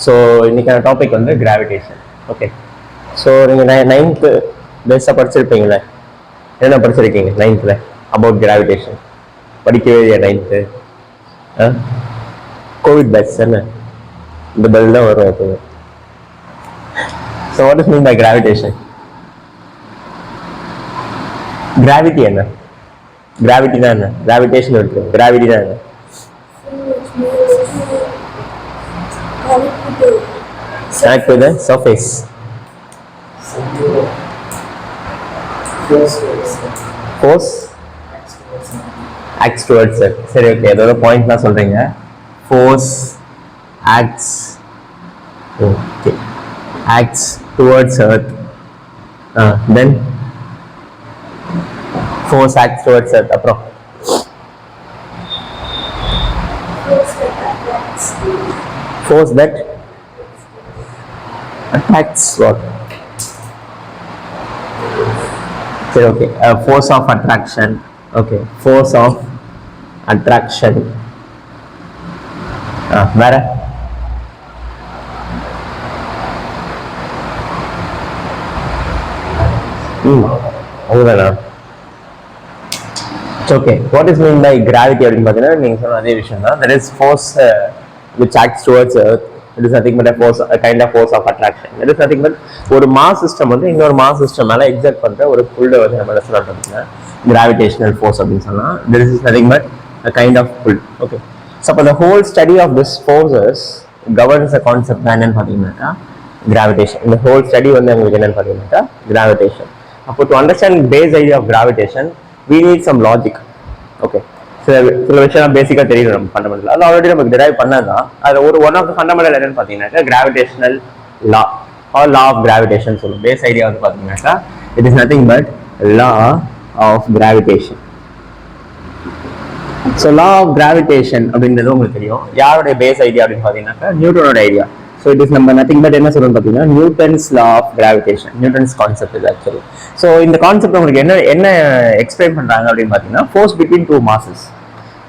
So இன்னைக்கான topic வந்து gravitation. Okay, so நீங்கள் 9th பெஸ்ட்டாக படிச்சிருப்பீங்களே, என்ன படிச்சிருக்கீங்க 9th அபவுட் கிராவிடேஷன்? படிக்கவே இல்லையா 9th? கோவிட் பேட்ச் தானே, இந்த பெல் தான் வரும் எப்போது. So what is mean by gravitation? Gravity என்ன? கிராவிட்டி தான் என்ன? கிராவிடேஷன் இருக்கு, கிராவிட்டி தான் என்ன? Act with the surface. Force acts towards it. சரி, ஓகே, அதோட பாயிண்ட்லாம் சொல்றீங்க. Force acts, okay, acts towards earth. Then force acts towards earth. அப்புறம் force that attacks what? Okay, okay. Force of attraction. Okay, force of attraction. Where? Okay. What is mean by gravity? அப்படின்னு பார்த்தீங்கன்னா நீங்க சொன்ன அதே விஷயம் தான். There is force which acts towards earth. It is nothing but a kind of force of attraction. It is nothing but ஒரு mass system வந்து இன்னொரு மாஸ் சிஸ்டம் மேல எக்ஸர்ட் பண்ற ஒரு புல்லை வந்து நம்ம என்ன சொல்றோம்னா கிராவிடேஷனல் ஃபோர்ஸ் அப்படின்னு சொல்லலாம். This is nothing but a kind of pull. Okay, so the whole study of this forces governs a concept என்னன்னு பார்த்தீங்கன்னா gravitation. இந்த whole study வந்து உங்களுக்கு என்னன்னு பார்த்தீங்கன்னா gravitation. அப்போ to understand base idea of gravitation we need some logic. Okay, சில விஷயம் பேசிக்காக தெரியும் நம்ம ஃபண்டமெண்டல், அது ஆல்ரெடி நமக்கு டிரைவ் பண்ணதான். அது ஒரு ஒன் ஆஃப் த ஃபண்டமெண்டல் என்னன்னு பார்த்தீங்கன்னாக்கா gravitational law or law of gravitation சொல்லுவோம். பேஸ் ஐடியா வந்து பார்த்தீங்கன்னாக்கா it is nothing but law of gravitation. So law of gravitation அப்படின்றது உங்களுக்கு தெரியும். யாருடைய பேஸ் ஐடியா அப்படின்னு பார்த்தீங்கன்னாக்கா நியூட்டனோட ஐடியா. ஸோ இட் இஸ் நம்ம நத்திங் பட் என்ன சொல்லணும்னு பார்த்தீங்கன்னா Newton's law of gravitation, Newton's concept இது ஆக்சுவலி. ஸோ இந்த கான்செப்ட் உங்களுக்கு என்ன எக்ஸ்பிளைன் பண்ணுறாங்க அப்படின்னு பார்த்தீங்கன்னா ஃபோர்ஸ் பிட்வீன் டூ மாசஸ்.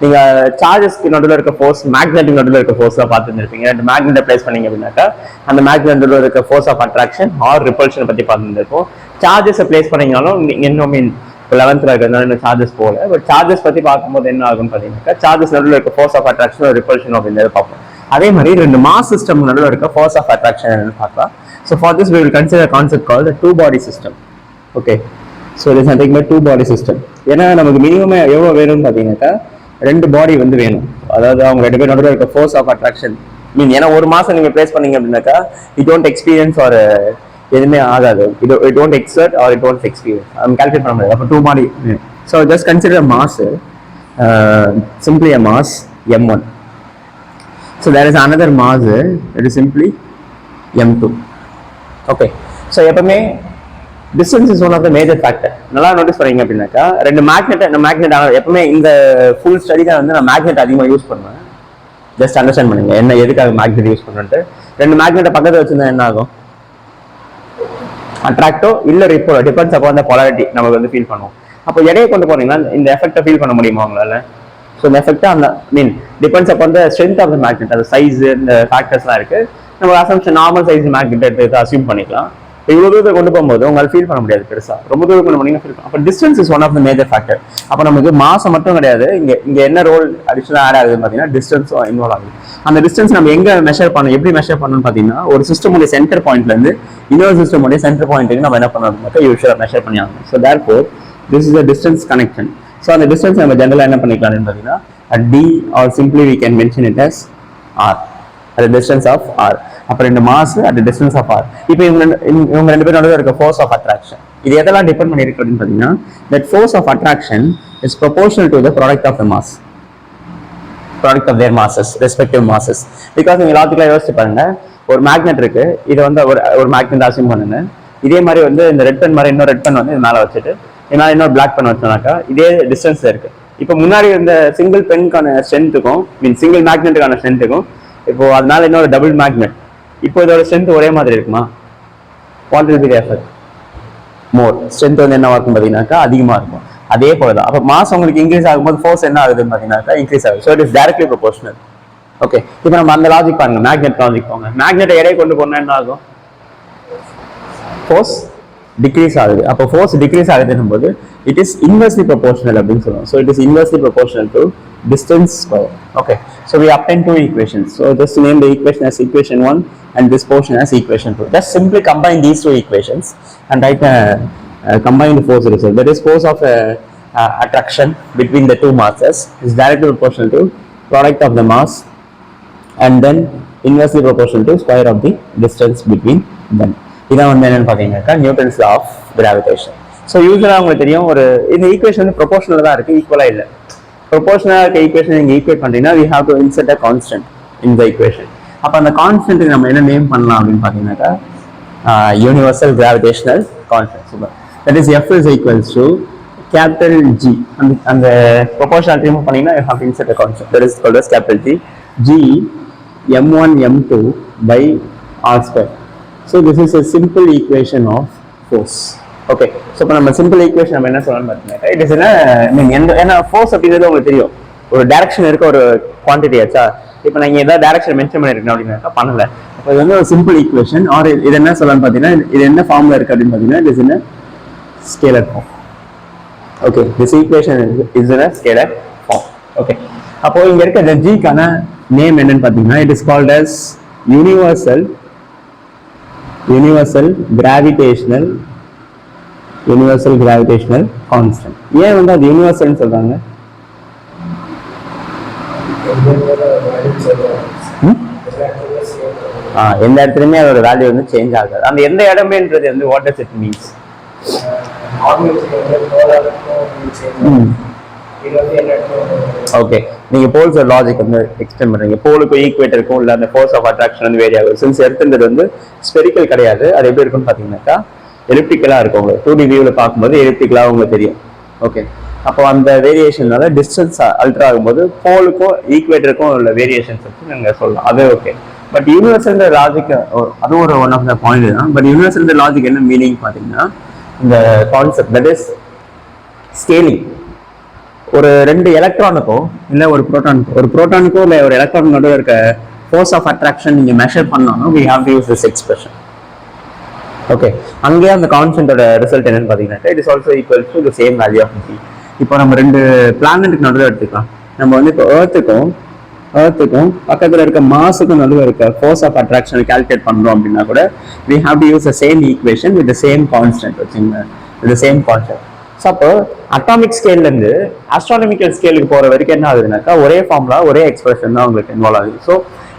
நீங்கள் சார்ஜஸ்க்கு நடுவில் இருக்க ஃபோர்ஸ், மேக்னெட்டுக்கு நடுவில் இருக்க ஃபோர்ஸ்லாம் பார்த்துருந்துருப்பீங்க. ரெண்டு மேக்னெட்டை பிளேஸ் பண்ணீங்க அப்படின்னாக்கா அந்த மேக்னெட் நடுவில் இருக்க ஃபோர்ஸ் ஆஃப் அட்ராக்ஷன் ஆர் ரிப்பல்ஷனை பற்றி பார்த்துருந்துருக்கோம். சார்ஜஸை பிளேஸ் பண்ணீங்கனாலும் இன்னும் மீன் இப்போ 11th இருக்கிறதுனால இன்னும் சார்ஜஸ் போகல. பட் சார்ஜஸ் பற்றி பார்க்கும்போது என்ன ஆகும்னு பார்த்தீங்கன்னாக்கா சார்ஜஸ் நடுவில் இருக்க ஃபோர்ஸ் ஆஃப் அட்ராக்ஷன் ஒரு ரிப்பல்ஷன் அப்படின்றத பார்ப்போம். அதே மாதிரி ரெண்டு மாஸ் சிஸ்டம் நடுவில் இருக்க ஃபோர்ஸ் ஆஃப் அட்ராக்ஷன் என்னன்னு பார்க்கலாம். So for this we will consider a concept called the two body system. Okay, so it is nothing but two body system. ஏன்னா நமக்கு மினிமம் எவ்வளோ வேணும்னு பார்த்தீங்கன்னாக்கா ரெண்டு பாடி வந்து வேணும். அதாவது அவங்க ரெண்டு பேர் நடுவில் இருக்க ஃபோர்ஸ் ஆஃப் அட்ராக்ஷன் மீன் ஏன்னா ஒரு மாதம் நீங்கள் பிளேஸ் பண்ணீங்க அப்படின்னாக்கா இட் டோன்ட் எக்ஸ்பீரியன்ஸ் ஒரு எதுவுமே ஆகாது. It don't exert or it don't experience. நம்ம கால்குலேட் பண்ண முடியாது. அப்போ two body. So just consider mass, simply a mass m1. So there is another mass, it is simply m2. Okay, so எப்பவுமே distance is one of the major factor. நல்லா notice பண்ணீங்க அப்படின்னாக்கா ரெண்டு magnet எப்பவுமே இந்த ஃபுல் ஸ்டடி தான் வந்து நான் மேக்னெட் அதிகமாக யூஸ் பண்ணுவேன். ஜஸ்ட் அண்டர்ஸ்டாண்ட் பண்ணுங்க என்ன எதுக்காக மேக்னெட் யூஸ் பண்ணுறது. ரெண்டு மேக்னெட்டை பக்கத்தில் வச்சிருந்தா என்ன ஆகும்? அட்ராக்டோ இல்லை ரிப்போ, டிபெண்ட்ஸ் அப்போ அந்த பொலாரிட்டி நமக்கு வந்து ஃபீல் பண்ணுவோம். அப்போ எடையை கொண்டு போனீங்கன்னா இந்த எஃபெக்டை ஃபீல் பண்ண முடியுமா உங்களால்? ஸோ இந்த எஃபெக்ட் அந்த டிபெண்ட்ஸ் அப்போ அந்த ஸ்ட்ரென்த் ஆஃப் த மேக்னெட், அந்த சைஸ், இந்த ஃபேக்டர்ஸ்லாம் இருக்கு. நம்ம அசம்ஷன் நார்மல் சைஸ் மேக்னெட் எடுத்து அசியூம் பண்ணிக்கலாம். இவ்வளோ தூரத்தை கொண்டு போகும்போது உங்களால் ஃபீல் பண்ண முடியாது பெருசாக. ரொம்ப தூரம் கொண்டு போனீங்கன்னா ஃபீல். அப்போ distance is one of the major factor. அப்போ நமக்கு மாசம் மட்டும் கிடையாது, இங்கே என்ன ரோல் அடிஷனலாக ஆட் ஆகுதுன்னு பார்த்தீங்கன்னா டிஸ்டன்ஸும் இன்வால்வ் ஆகுது. அந்த டிஸ்டன்ஸ் நம்ம எங்கே மெஷர் பண்ணணும், எப்படி மெஷர் பண்ணணும்னு பார்த்தீங்கன்னா ஒரு சிஸ்டமுடைய சென்டர் பாயிண்ட்லேருந்து இன்னொரு சிஸ்டமுடைய சென்டர் பாயிண்ட்டுக்கு நம்ம என்ன பண்ணணும் யூஸ்வலாக மெஷர் பண்ணி ஆகணும். So therefore this is a distance connection. So அந்த டிஸ்டன்ஸ் நம்ம ஜென்ரலாக என்ன பண்ணிக்கலாம்னு பார்த்தீங்கன்னா d or simply we can mention it as r, at the distance of r. அப்புறம் இந்த mass at the distance of r. இப்போ இவங்க ரெண்டு பேரும் நடுவில் இருக்க force of attraction இது எதெல்லாம் டிபெண்ட் பண்ணி இருக்கு அப்படின்னு பார்த்தீங்கன்னா that force of attraction is proportional to the product of the mass, product of their masses, respective masses. Because நீங்க லாஜிக்கலா யோசிச்சு பாருங்க, ஒரு மேக்னெட் இருக்கு, இதை வந்து ஒரு மேக்னெட் அசியூம் பண்ணுங்க. இதே மாதிரி வந்து இந்த ரெட் பென் மாதிரி இன்னொரு ரெட் பென் வந்து இது மேலே வச்சுட்டு இதனால இன்னொரு பிளாக் பென் வச்சோம்னாக்கா இதே டிஸ்டன்ஸ்ல இருக்கு. இப்போ முன்னாடி இருந்த சிங்கிள் பென்னுக்கான ஸ்ட்ரென்த்துக்கும் சிங்கிள் மேக்னெட்டுக்கான ஸ்ட்ரென்த்துக்கும் இப்போ அதனால இன்னொரு டபுள் மேக்னெட், இப்போ இதோட ஸ்ட்ரென்த் ஒரே மாதிரி இருக்குமா? What will be the effect? More strength வந்து என்னவா இருக்கும் பார்த்தீங்கன்னாக்கா அதிகமாக இருக்கும். அதே போல தான் அப்போ மாஸ் உங்களுக்கு இன்க்ரீஸ் ஆகும்போது ஃபோர்ஸ் என்ன ஆகுதுன்னு பார்த்தீங்கன்னாக்கா இன்க்ரீஸ் ஆகுது. So it is directly proportional. Okay, இப்போ நம்ம அந்த லாஜிக் பாருங்க, மேக்னெட் லாஜிக் போங்க. மேக்னெட்டை எடையை கொண்டு போனா என்ன ஆகும்? ஃபோர்ஸ் டிக்ரீஸ் ஆகுது. அப்போ ஃபோர்ஸ் டிக்ரீஸ் ஆகுதுன்னும் போது இட் இஸ் இன்வெர்ஸ்லி ப்ரொபோர்ஷனல் அப்படின்னு சொல்லுவோம். So it is inversely proportional to distance square. Okay, so we obtain two equations. So just name the equation as equation 1 and this portion as equation 2. Just simply combine these two equations and write a combined force result. That is force of attraction between the two masses is directly proportional to product of the mass and then inversely proportional to square of the distance between them. இதான் வந்து என்னன்னு பார்த்தீங்கன்னாக்கா Newton's law of gravitation. So யூஸ்வலாக உங்களுக்கு தெரியும், ஒரு இந்த equation வந்து ப்ரொபோர்ஷனல் தான் இருக்குது, ஈக்குவலாக இல்லை. ப்ரொபோர்ஷனலாக இருக்க ஈக்குவேஷன் நீங்கள் ஈக்குவேட் பண்ணுறீங்கன்னா we have to insert a constant in the equation. அப்போ அந்த கான்ஸ்டன்ட்டுக்கு நம்ம என்ன நேம் பண்ணலாம் அப்படின்னு பார்த்தீங்கன்னாக்கா universal gravitational constant. Super. That is F is equals to capital G. அந்த ப்ரொபோர்ஷனல் ரிமூவ் பண்ணீங்கன்னா you have to insert a constant that is called as capital G. G m1 m2 by r square. So this is a simple equation of force. Okay, so இப்போ நம்ம simple equation நம்ம என்ன சொல்லணும்னு பார்த்தீங்கன்னா it is என்ன, ஏன்னா force அப்படிங்கிறது உங்களுக்கு தெரியும், ஒரு டைரக்ஷன் இருக்க ஒரு குவான்டிட்டி ஆச்சா. இப்போ நீங்கள் ஏதாவது டைரக்ஷன் மென்ஷன் பண்ணிருக்கணும் அப்படின்னாக்கா பண்ணல. இப்போ இது வந்து ஒரு சிம்பிள் ஈக்குவேஷன். ஆர் இது என்ன சொல்லலாம்னு பார்த்தீங்கன்னா இது என்ன ஃபார்மில் இருக்குது அப்படின்னு பார்த்தீங்கன்னா it is in scalar form. Okay, this equation is in scalar form. Okay, அப்போ இங்கே இருக்க இந்த ஜிக்கான நேம் என்னன்னு பார்த்தீங்கன்னா it is called as universal gravitational constant. ஏன் வந்து அது யூனிவர்சல்னு சொல்றாங்க? எந்த இடத்துலயுமே அதோட வேல்யூ வந்து சேஞ்ச் ஆகாது. அந்த எந்த இடமேன்றது வந்து what does it means? Okay, நீங்க போல்ஸ் லாஜிக் வந்து எக்ஸ்டெண்ட் பண்றீங்க. போலுக்கும் ஈக்குவேட்டருக்கும் உள்ள அந்த ஃபோர்ஸ் ஆஃப் அட்ராக்ஷன் வந்து வேரி ஆகும். சின்ஸ் எர்த்ன்றது வந்து ஸ்பெரிக்கல் கிடையாது, அது எப்படி இருக்குன்னு பாத்தீங்கன்னாக்கா எலிப்டிக்கலா இருக்கும். உங்களுக்கு 2D வியூல பார்க்கும்போது எலிப்டிக்கலா உங்களுக்கு தெரியும். ஓகே, அப்போ அந்த வேரியேஷனால டிஸ்டன்ஸ் அல்டர் ஆகும்போது போலுக்கும் ஈக்குவேட்டருக்கும் உள்ள வேரியேஷன்ஸ் வச்சு நீங்க சொல்லலாம். அது ஓகே. பட் யூனிவர்சல் லாஜிக் அதுவும் ஒரு ஒன் ஆஃப் த பாயிண்ட் தான். பட் யூனிவர்சல் லாஜிக் என்ன மீனிங் பார்த்தீங்கன்னா இந்த கான்செப்ட் தட் இஸ் ஸ்கேலிங். ஒரு ரெண்டு எலக்ட்ரானுக்கோ இல்லை ஒரு புரோட்டானுக்கோ இல்லை ஒரு எலக்ட்ரான் நடுவில் இருக்க ஃபோர்ஸ் ஆஃப் அட்ராக்ஷன் நீங்கள் மெஷர் பண்ணாலும் we have to use this expression. Okay, அங்கேயே அந்த கான்ஸ்டன்டோட ரிசல்ட் என்னன்னு பார்த்தீங்கன்னா it is also equal to the same value of G. இப்போ நம்ம ரெண்டு பிளானட்டுக்கு நடுவில் எடுத்துக்கலாம். நம்ம வந்து இப்போ ஏர்த்துக்கும் பக்கத்தில் இருக்க மாஸுக்கும் நடுவில் இருக்க ஃபோர்ஸ் ஆஃப் அட்ராக்ஷன் கால்குலேட் பண்ணுறோம் அப்படின்னா கூட we have to use the same equation with the same constant வச்சுங்க, with the same constant. So அப்போ அட்டாமிக் ஸ்கேல்லேருந்து ஆஸ்ட்ரானமிக்கல் ஸ்கேலுக்கு போகிற வரைக்கும் என்ன ஆகுதுனாக்கா ஒரே ஃபார்முலா ஒரே எக்ஸ்பிரஷன் தான் உங்களுக்கு இன்வால்வ் ஆகுது. ஸோ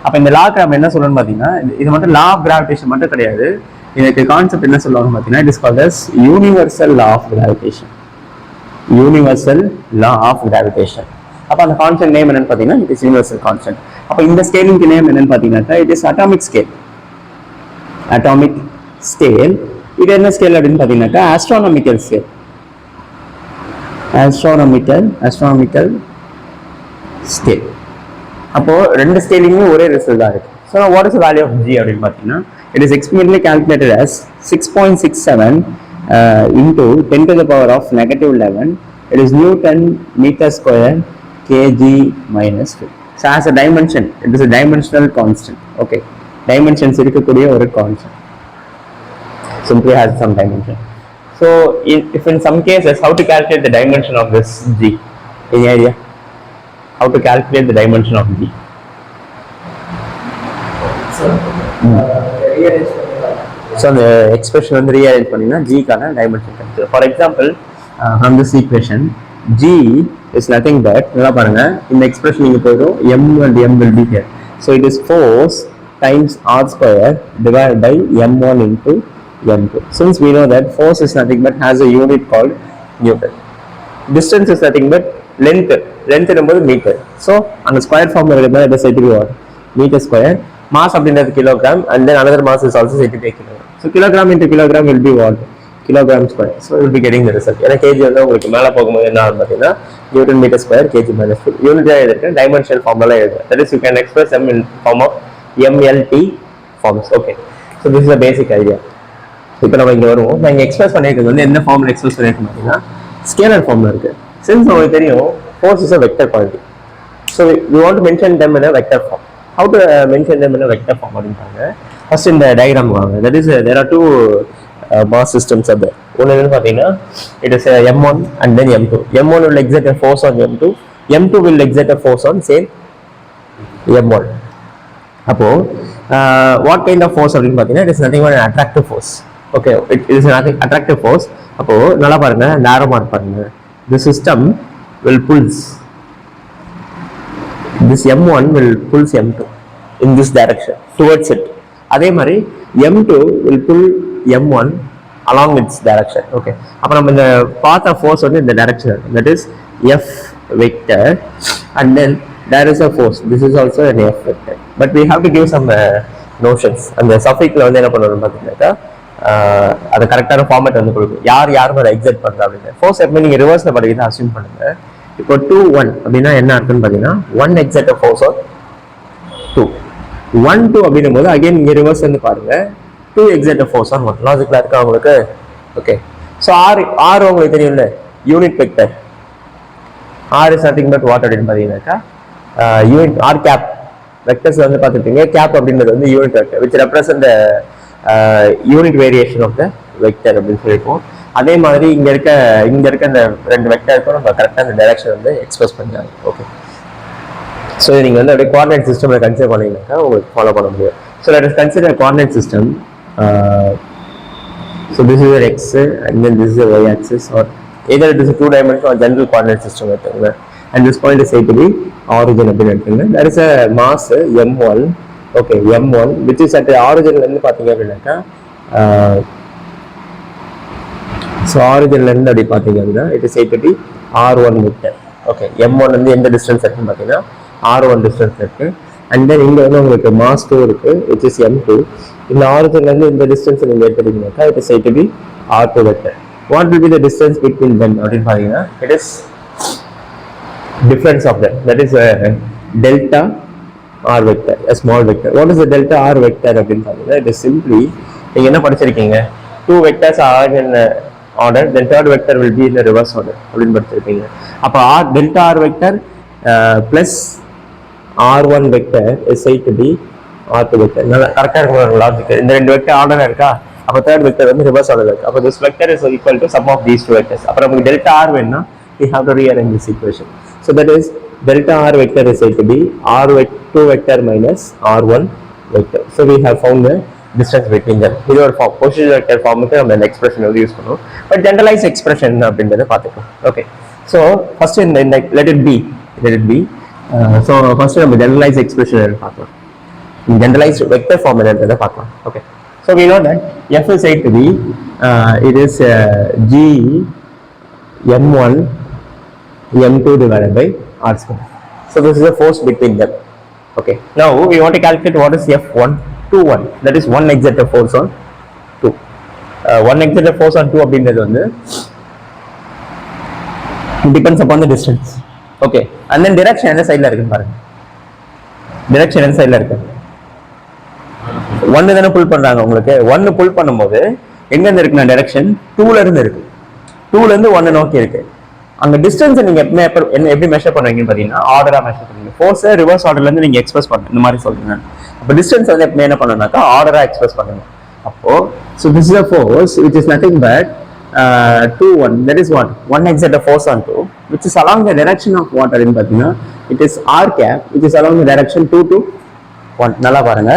அப்போ இந்த லாக்கு நம்ம என்ன சொல்லணும்னு பார்த்தீங்கன்னா இது மட்டும் லா ஆஃப் கிராவிடேஷன் மட்டும் கிடையாது. இதுக்கு கான்செப்ட் என்ன சொல்லுவாங்க பார்த்தீங்கன்னா it is called as universal law of gravitation. அப்போ அந்த கான்ஸ்டன்ட் நேம் என்னன்னு பார்த்தீங்கன்னா இட் இஸ் யூனிவர்சல் கான்ஸ்டன்ட். அப்போ இந்த ஸ்கேலிங்க்கு நேம் என்னன்னு பார்த்தீங்கன்னா இட் இஸ் அட்டாமிக் ஸ்கேல். இது என்ன ஸ்கேல் அப்படின்னு பார்த்தீங்கன்னாக்கா ஆஸ்ட்ரானமிக்கல் ஸ்கேல். அப்போ ரெண்டு ஸ்கேலிங்கும் ஒரே ரிசல்ட் தான் இருக்கு. So what is value of G அப்படின்னு பார்த்தீங்கன்னா it is experimentally calculated as 6.67 into 10 to the power of -11. It is Newton meter square kg minus 2. So as a dimension, it is a dimensional constant. Okay, dimensions இருக்கக்கூடிய ஒரு constant simply has some dimension. So if in some cases how to calculate the dimension of this g? Any idea how to calculate the dimension of g? So the expression வந்து rearrange பண்ணீங்கன்னா g கான dimension கிடைக்கும். For example, from this equation g is nothing but நல்லா பாருங்க இந்த expression நீங்க போதும் m and m will be here. So it is force times r square divided by m1 into m2. Since we know that force is nothing but has a unit called Newton. Distance is nothing but length என்பது meter. So அந்த square form இருக்கிறது it is said to be what? Meter square. Mass அப்படின்றது kilogram and then another mass is also said to be kilogram. So kilogram into kilogram will be what? Kilogram square. So you will be getting the result. ஏன்னா kg வந்து உங்களுக்கு மேலே போகும்போது என்ன ஆகும் பார்த்தீங்கன்னா Newton meter square kg minus 2. யூனிட்டாக எழுதிருக்கு dimensional ஃபார்ம்லாம் எழுதுறேன். That is you can express them in form of MLT forms. Okay. So this is a basic idea. இப்போ நம்ம இங்கே வருவோம். நான் இங்கே எக்ஸ்பிரஸ் பண்ணியிருக்கிறது வந்து என்ன ஃபார்மில் எக்ஸ்பிரஸ் பண்ணியிருக்கோம் பார்த்தீங்கன்னா ஸ்கேலர் ஃபார்மில் இருக்குது. சின்ஸ் நமக்கு தெரியும் force is a vector quantity. So we want to mention them in a vector form. how to mention them in a vector form அப்படின்றாங்க. ஃபர்ஸ்ட் இந்த டயக்ராம் வாங்க. that is there are two mass systems are there. ஒன்னு என்னன்னு பார்த்தீங்கன்னா it is m1 and then m2. m1 will exert a force on m2, m2 will exert a force on same m1. அப்போ what kind of force அப்படின்னு பார்த்தீங்கன்னா it is nothing but an attractive force. Okay, it is an attractive force. அப்போ நல்லா பாருங்க, நேரோ mark பாருங்க. The system will pulls this m1 will pulls m2 in this direction towards it. அதே மாதிரி m2 will pull m1 along its direction. Okay, அப்ப நம்ம இந்த path of force வந்து இந்த direction, that is f vector, and then there is a force, this is also an f vector, but we have to give some notions. அந்த சஃபிக்ல வந்து என்ன பண்ணணும் பார்த்தீங்கன்னா அது கரெக்டான ஃபார்மேட் வந்து கொடுக்கும். யார் மேலே எக்ஸைட் பண்ணுறா அப்படின்னு. ஃபோர்ஸ் எப்பவுமே நீங்கள் ரிவர்ஸில் படிக்கிறத அசியூம் பண்ணுங்க. இப்போ 2-1 அப்படின்னா என்ன அர்த்தம்னு பார்த்தீங்கன்னா 1 எக்ஸைட் ஃபோர்ஸ் ஆர் 2, 1-2 அப்படின்னும் போது அகைன் இங்கே ரிவர்ஸ் வந்து பாருங்க 2 எக்ஸைட் ஃபோர்ஸ் ஆர் 1. லாஜிக்கலாக இருக்கா உங்களுக்கு? ஓகே, ஸோ ஆர் உங்களுக்கு தெரியும்ல, unit vector. R is nothing but what அப்படின்னு பார்த்தீங்கன்னாக்கா யூனிட் ஆர் கேப். வெக்டர்ஸ் வந்து பார்த்துருப்பீங்க, கேப் அப்படின்றது வந்து unit vector which represent unit variation of the vector அப்படின்னு சொல்லியிருக்கோம். அதே மாதிரி இங்க இருக்க இந்த ரெண்டு வெக்டருக்கும் நம்ம கரெக்டாக இந்த டைரக்ஷன் வந்து எக்ஸ்பிரஸ் பண்ணாங்க. ஓகே, ஸோ நீங்கள் வந்து அப்படியே கோஆர்டினேட் சிஸ்டமில் கன்சிடர் பண்ணீங்கன்னாக்கா உங்களுக்கு ஃபாலோ பண்ண முடியும். So let us consider coordinate system. So this is your x and then this is your y axis, or either it is a 2-dimensional or general coordinate system எடுத்துங்க. And this point is said to be origin அப்படின்னு எடுத்துங்க. There is a mass m1. Okay, m1 which is at the origin இருந்து பாத்தீங்க அப்படின்னாக்கா so ஆரிஜின்ல இருந்து அப்படி பாத்தீங்க அப்படின்னா it is said to be r1 vector. Okay, m1 வந்து எந்த டிஸ்டன்ஸ் இருக்குன்னு பார்த்தீங்கன்னா r1 டிஸ்டன்ஸ் இருக்கு. அண்ட் தென் இங்க வந்து உங்களுக்கு மாஸ் 2 இருக்கு which is m2. இந்த ஆரிஜின்ல இருந்து இந்த டிஸ்டன்ஸ் நீங்க எடுத்துட்டீங்கன்னாக்கா it is said to be r2 vector. What will be the distance between them அப்படின்னு பாத்தீங்கன்னா it is difference of them, that is delta r vector, a small vector. What is the delta r vector அப்படின்னு பார்த்தீங்கன்னா it is simply, நீங்க என்ன படிச்சிருக்கீங்க, 2 vectors are in order, then third vector will be in the reverse order அப்படின்னு படிச்சிருக்கீங்க. அப்போ delta r vector plus r1 vector is said to be r2 vector. நல்லா கரெக்டாக இருக்கும் லாஜிக். இந்த ரெண்டு வெக்டர் ஆர்டர் இருக்கா, அப்போ தேர்ட் வெக்டர் வந்து ரிவர்ஸ் ஆர்டர் இருக்கு. அப்போ this vector is equal to sum of these two vectors. அப்போ நமக்கு delta r வேணும்னா we have to rearrange this equation. So that is delta r vector is said to be r2 vector minus r1 vector. So we have found the distance between them. இது ஒரு position vector ஃபார்முக்கு நம்ம இந்த expression வந்து use பண்ணுவோம். But generalise expression அப்படின்றத பார்த்துக்கலாம். Okay, so first இந்த let it be. So first நம்ம ஜெனரலைஸ் எக்ஸ்பிரஷன் பார்க்கலாம். ஜெனரலைஸ் வெக்டர் ஃபார்ம் என்னன்றதை பார்க்கலாம். Okay, so we know that f is said to be it is g m1 m2 divided by r square. So this is the force between them. Okay, now we want to calculate what is f121, that is 1 exerted force on 2. 1 exerted force on 2 அப்படின்றது வந்து depends upon the distance. Okay, and then direction எந்த சைடுல இருக்குன்னு பாருங்க. direction எந்த சைடுல இருக்கு, 1 தானே புல் பண்றாங்க உங்களுக்கு. 1 புல் பண்ணும்போது எங்க இருந்து இருக்குன்னா டைரக்ஷன் 2ல இருந்து இருக்கு. 2ல இருந்து 1 நோக்கி இருக்கு. அங்க டிஸ்டன்ஸ் நீங்க எப்படி மெஷர் பண்ணுவீங்கன்னு பாத்தீங்கன்னா ஆர்டரா மெஷர் பண்ணுவீங்க. ஃபோர்ஸை ரிவர்ஸ் ஆர்டர்ல இருந்து நீங்க எக்ஸ்பிரஸ் பண்ணுங்க, இந்த மாதிரி சொல்றீங்க. அப்ப டிஸ்டன்ஸ் வந்து எப்பவுமே என்ன பண்ணணும்னாக்கா ஆர்டரா எக்ஸ்பிரஸ் பண்ணுங்க. அப்போ so this is a force which is nothing but 2-1, that is what 1 exerted force on 2 which is along the direction of what அப்படின்னு பாத்தீங்கன்னா it is r cap which is along the direction 2 to 1. நல்லா பாருங்க,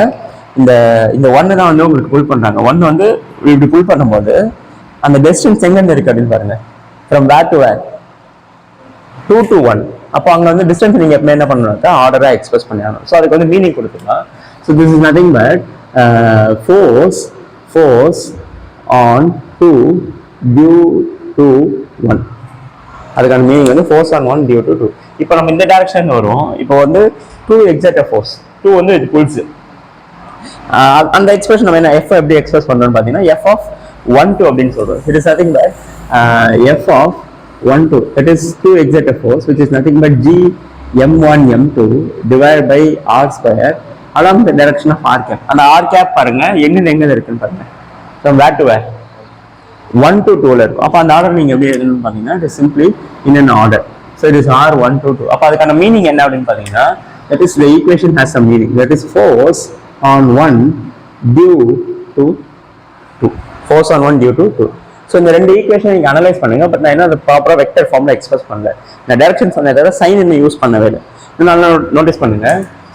இந்த 1 தான் வந்து உங்களுக்கு புல் பண்றாங்க. 1 வந்து இப்படி புல் பண்ணும்போது அந்த டிஸ்டன்ஸ் எங்க இருந்து இருக்கு அப்படின்னு பாருங்க, from where to where, 2 to 1. அப்போ அங்க வந்து டிஸ்டன்ஸ் நீங்க எப்பவுமே என்ன பண்ணணும்னா ஆர்டரா எக்ஸ்பிரஸ் பண்ணிடணும். ஸோ அதுக்கு வந்து மீனிங் கொடுத்துக்கலாம். So this is nothing but force on 2 due to 1. அதுக்கான மீனிங் வந்து force on 1 due to 2. இப்போ நம்ம இந்த டைரக்ஷன் வரும். இப்போ வந்து 2 exerted force, 2 வந்து இது புல்ஸ். அந்த எக்ஸ்பிரஷன் நம்ம என்ன f எப்படி எக்ஸ்பிரஸ் பண்றோம்னு பாத்தீங்கன்னா f of 1-2 அப்படின்னு சொல்றோம். It is nothing but f of 1-2, that is 2 exerted force which is nothing but g m1 m2 divided by r square along the direction of r cap. அந்த r cap பாருங்க எங்க இருக்குன்னு பாருங்க, from where to where, 1 to 2ல இருக்கும். அப்ப அந்த order நீங்க எப்படி எழுதணும்னு பாத்தீங்கன்னா it is simply in an order. So it is r1 to 2. அப்ப அதுக்கான மீனிங் என்ன அப்படின்னு பாத்தீங்கன்னா that is the equation has some meaning. That is force on 1 due to 2. Force on 1 due to 2. So இந்த ரெண்டு ஈக்குவேஷன் நீங்கள் analyse பண்ணுங்க. But நான் என்ன அதை ப்ராப்பராக வெக்டர் ஃபார்மில் எக்ஸ்பிரஸ் பண்ணல. நான் டைரக்ஷன் சொன்ன தவிர சைன் இன்னும் யூஸ் பண்ணவே இல்லை. நல்லா நோட்டீஸ் பண்ணுங்க.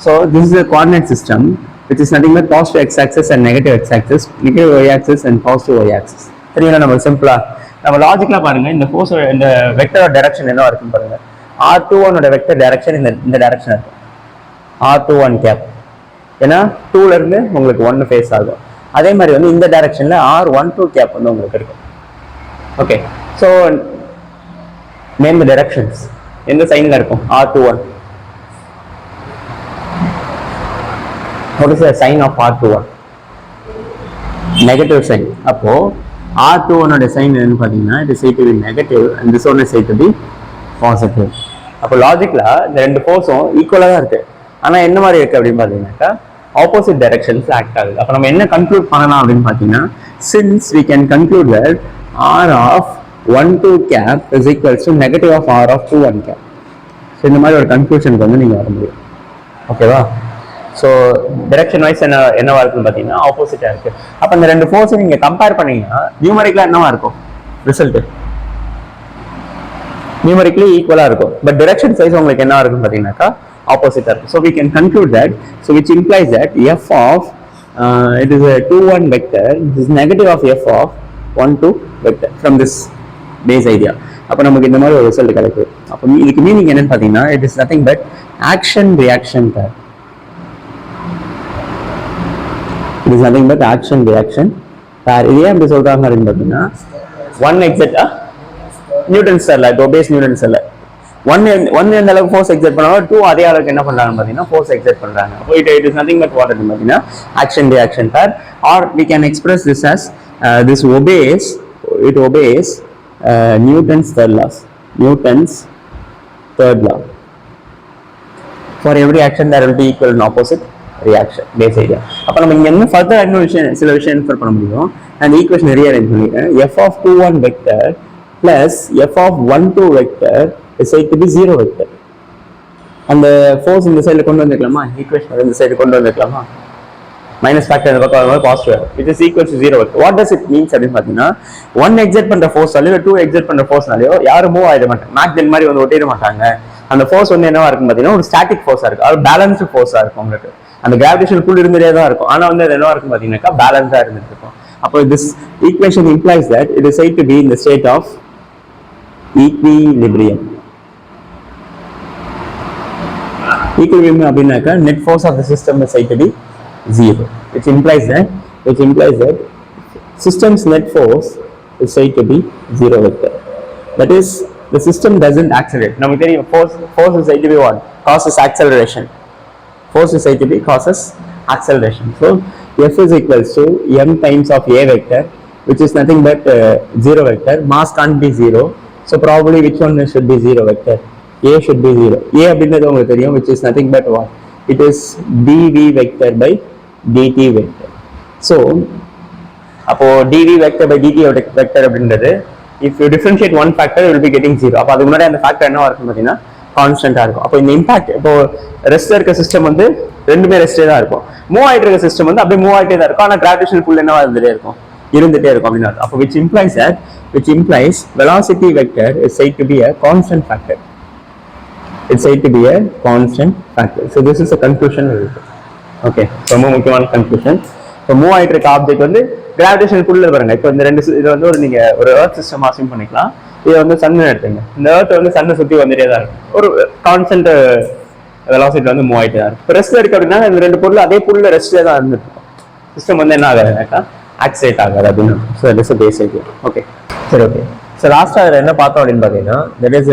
So this is a coordinate system which is nothing but positive x-axis and negative x-axis, negative y-axis and positive y-axis. சரிங்களா? நம்ம சிம்பிளா நம்ம லாஜிக்கலா பாருங்க. இந்த ஃபோர்ஸ் இந்த வெக்டரோட டைரக்ஷன் என்ன இருக்குன்னு பாருங்க. R21 வெக்டர் டைரக்ஷன் இந்த டைரக்ஷன் இருக்கு. R21 gap. ஏன்னா 2ல இருந்து உங்களுக்கு 1 ஃபேஸ் ஆகும். அதே மாதிரி வந்து இந்த டைரக்ஷன்ல R12 கேப் வந்து உங்களுக்கு இருக்கும். ஓகே, ஸோ நேம் தி டைரக்ஷன்ஸ். எந்த சைன்ல இருக்கும்? R21. What is the sign of R21? Negative sign. அப்போ R21 ஓட சைன் என்னன்னு பார்த்தீங்கன்னா it is said to be negative and this one is said to be positive. அப்போ லாஜிக்கலா இந்த ரெண்டு ஃபோர்ஸும் ஈக்குவலா தான் இருக்கு. ஆனா என்ன மாதிரி இருக்கு அப்படின்னு பார்த்தீங்கன்னாக்கா ஆப்போசிட் டைரக்ஷன்ஸ் ஆக்ட் ஆகுது. அப்போ நம்ம என்ன கன்க்ளூட் பண்ணலாம் அப்படின்னு பார்த்தீங்கன்னா since we can conclude that R of 12 cap is equals to negative of R of 21 cap. So இந்த மாதிரி ஒரு கன்க்ளூஷனுக்கு வந்து நீங்க வர முடியும். ஓகேவா? ஸோ டைரக்ஷன் வைஸ் என்னவா இருக்குன்னு பார்த்தீங்கன்னா ஆப்போசிட்டா இருக்கு. அப்போ இந்த ரெண்டு ஃபோர்ஸை நீங்க கம்பேர் பண்ணீங்கன்னா நியூமரிக்கலா என்னவா இருக்கும் ரிசல்ட்? நியூமரிக்கலி ஈக்குவலா இருக்கும். பட் டைரக்ஷன் வைஸ் உங்களுக்கு என்ன இருக்குன்னு பார்த்தீங்கன்னாக்கா ஆப்போசிட்டா இருக்கு. So we can conclude that, so which implies that f of it is a 2-1 vector, this is negative of f of 1-2 vector from this base idea. அப்போ நமக்கு இந்த மாதிரி ஒரு ரிசல்ட் கிடைக்குது. அப்போ இதுக்கு மீனிங் என்னன்னு பார்த்தீங்கன்னா it is nothing but action reaction pair. It is nothing but action reaction pair. இதே எப்படி சொல்றாங்க அப்படின்னு பார்த்தீங்கன்னா 1 exert நியூட்டன்ஸ் அல்ல, it obeys நியூட்டன்ஸ் அல்ல. 1 எந்த அளவுக்கு ஃபோர்ஸ் எக்ஸர்ட் பண்ணாலும் 2 அதே அளவுக்கு என்ன பண்றாங்கன்னு பார்த்தீங்கன்னா ஃபோர்ஸ் எக்ஸர்ட் பண்றாங்க. அப்போ it is nothing but what அப்படின்னு பார்த்தீங்கன்னா action reaction pair, or we can express this as this obeys Newton's third law. For every action there will be equal and opposite reaction, base idea. அப்போ நம்ம இங்க என்ன further இன்னும் சில விஷயம் infer பண்ண முடியும். அந்த ஈக்குவேஷன் ரீஅரேஞ்ச் பண்ணிக்கிறேன். f of 21 vector plus f of 12 vector is said to be 0 vector. அந்த ஃபோர்ஸ் இந்த சைடுல கொண்டு வந்துக்கலாமா? ஈக்குவேஷன் இந்த சைடு கொண்டு வந்துக்கலாமா? மைனஸ் ஃபேக்டர் இந்த பக்கம் வரும்போது positive, which is equal to 0 vector. What does it means அப்படின்னு பார்த்தீங்கன்னா 1 எக்ஸர்ட் பண்ற ஃபோர்ஸ்னாலயோ 2 எக்ஸர்ட் பண்ற ஃபோர்ஸ்னாலயோ யாரும் மூவ் ஆயிட மாட்டாங்க. மேக்னெட் மாதிரி வந்து ஒட்டிட மாட்டாங்க. அந்த ஃபோர்ஸ் வந்து என்னவா இருக்கும் பார்த்தீங்கன்னா ஒரு ஸ்டாட்டிக் ஃபோர்ஸா இருக்கு, அது பேலன்ஸ்டு ஃபோர்ஸா இருக்கும். உங்களுக்கு அந்த கிராவிடேஷன் புல் இருந்துட்டே தான் இருக்கும். ஆனா வந்து அது என்னவா இருக்கும் பார்த்தீங்கன்னாக்கா பேலன்ஸா இருந்துட்டு இருக்கும். அப்போ this equation implies that it is said to be in the state of equilibrium. Equilibrium அப்படின்னாக்கா net force of the system is said to be 0, which implies that system's net force is said to be 0 vector. That is, the system doesn't accelerate. Now we tell you force is said to be what? Causes acceleration. Force is said to be causes acceleration. So F is equals to m times of a vector, which is nothing but 0 vector. Mass can't be 0, so probably which one should be 0 vector? A should be 0. A அப்படின்றது உங்களுக்கு தெரியும், which is nothing but what? It is dv vector by dt vector. So அப்போ dv vector by dt vector அப்படின்றது if you differentiate one factor you will be getting 0. அப்போ அதுக்கு முன்னாடி அந்த factor என்னவா இருக்கும் பார்த்தீங்கன்னா கான்ஸ்டன்டா இருக்கும். அப்போ இந்த இம்பாக்ட் இப்போ ரெஸ்ட்ல இருக்க சிஸ்டம் வந்து ரெண்டுமே ரெஸ்டே தான் இருக்கும். மூவ் ஆயிட்டு இருக்க சிஸ்டம் வந்து அப்படியே மூவ் ஆயிட்டே தான் இருக்கும். ஆனா கிராவிடேஷன் புல் என்னவா இருந்துட்டே இருக்கும் அப்படின்னு. அப்போ which implies velocity vector is said to be a constant factor. It's said to be a constant factor. So this is a conclusion. Okay, ரொம்ப முக்கியமான கன்க்ளூஷன். இப்போ மூவ் ஆயிட்டு இருக்க ஆப்ஜெக்ட் வந்து கிராவிடேஷன் புல்ல பாருங்க. இப்போ இந்த ரெண்டு இது வந்து நீங்க ஒரு எர்த் சிஸ்டம் அசியூம் பண்ணிக்கலாம். இது வந்து சன்னு எடுத்துங்க. இந்த எர்த் வந்து சன்னை சுத்தி வந்துட்டே தான் இருக்கும். ஒரு கான்ஸ்டன்ட் வெலாசிட்டி வந்து மூவ் ஆயிட்டே தான் இருக்கும். இப்போ ரெஸ்ட்ல இருக்கு அப்படின்னா இந்த ரெண்டு பொருள் அதே புல்ல ரெஸ்ட்ல தான் இருந்துருக்கும். சிஸ்டம் வந்து என்ன ஆகாதுனாக்கா ஆக்சிலேட் ஆகாது அப்படின்னு. So that is base idea. Okay, சரி, ஓகே. ஸோ லாஸ்ட்டாக அதில் என்ன பார்த்தோம் அப்படின்னு பார்த்தீங்கன்னா that is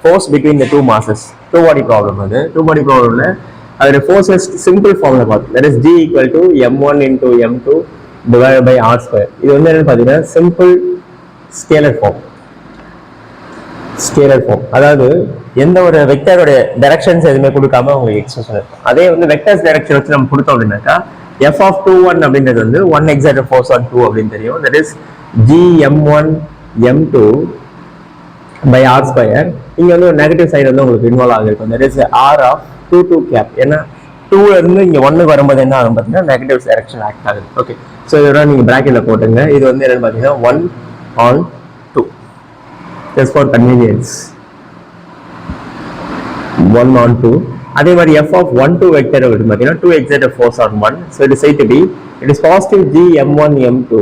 force between the two masses, two body problem. அது டூ பாடி ப்ராப்ளம்ல அதோட ஃபோர்ஸஸ் சிம்பிள் ஃபார்ம்ல பார்த்தோம். That is G equal to m1 into m2 divided by r2. இது வந்து என்னன்னு பார்த்தீங்கன்னா சிம்பிள் ஸ்கேலர் ஃபார்ம். அதாவது எந்த ஒரு வெக்டரோட டைரக்ஷன்ஸ் எதுவுமே கொடுக்காம உங்களுக்கு எக்ஸ்பிரஷன் இருக்கும். அதே வந்து வெக்டர்ஸ் டைரக்ஷன் வச்சு நம்ம கொடுத்தோம் அப்படின்னாக்கா f of 21 அப்படின்றது வந்து 1 exerted force on 2 அப்படின்னு தெரியும். That is G m1 m2 by r square. இங்க வந்து ஒரு நெகட்டிவ் சைடு வந்து உங்களுக்கு இன்வால்வ் ஆகிருக்கும். That is r of 2 cap. ஏன்னா 2ல இருந்து இங்க 1க்கு வரும்போது என்ன ஆகும் பார்த்தீங்கன்னா நெகட்டிவ் டைரக்ஷன் ஆக்ட் ஆகுது. ஓகே, ஸோ இதெல்லாம் நீங்க பிராக்கெட்ல போட்டுங்க. இது வந்து என்னன்னு பார்த்தீங்கன்னா 1 on 2 just for convenience. 1 on 2. அதே மாதிரி f of 1 2 வெக்டர் அப்படின்னு பார்த்தீங்கன்னா 2 excited force on 1. So it is said to be it is positive g m1 m2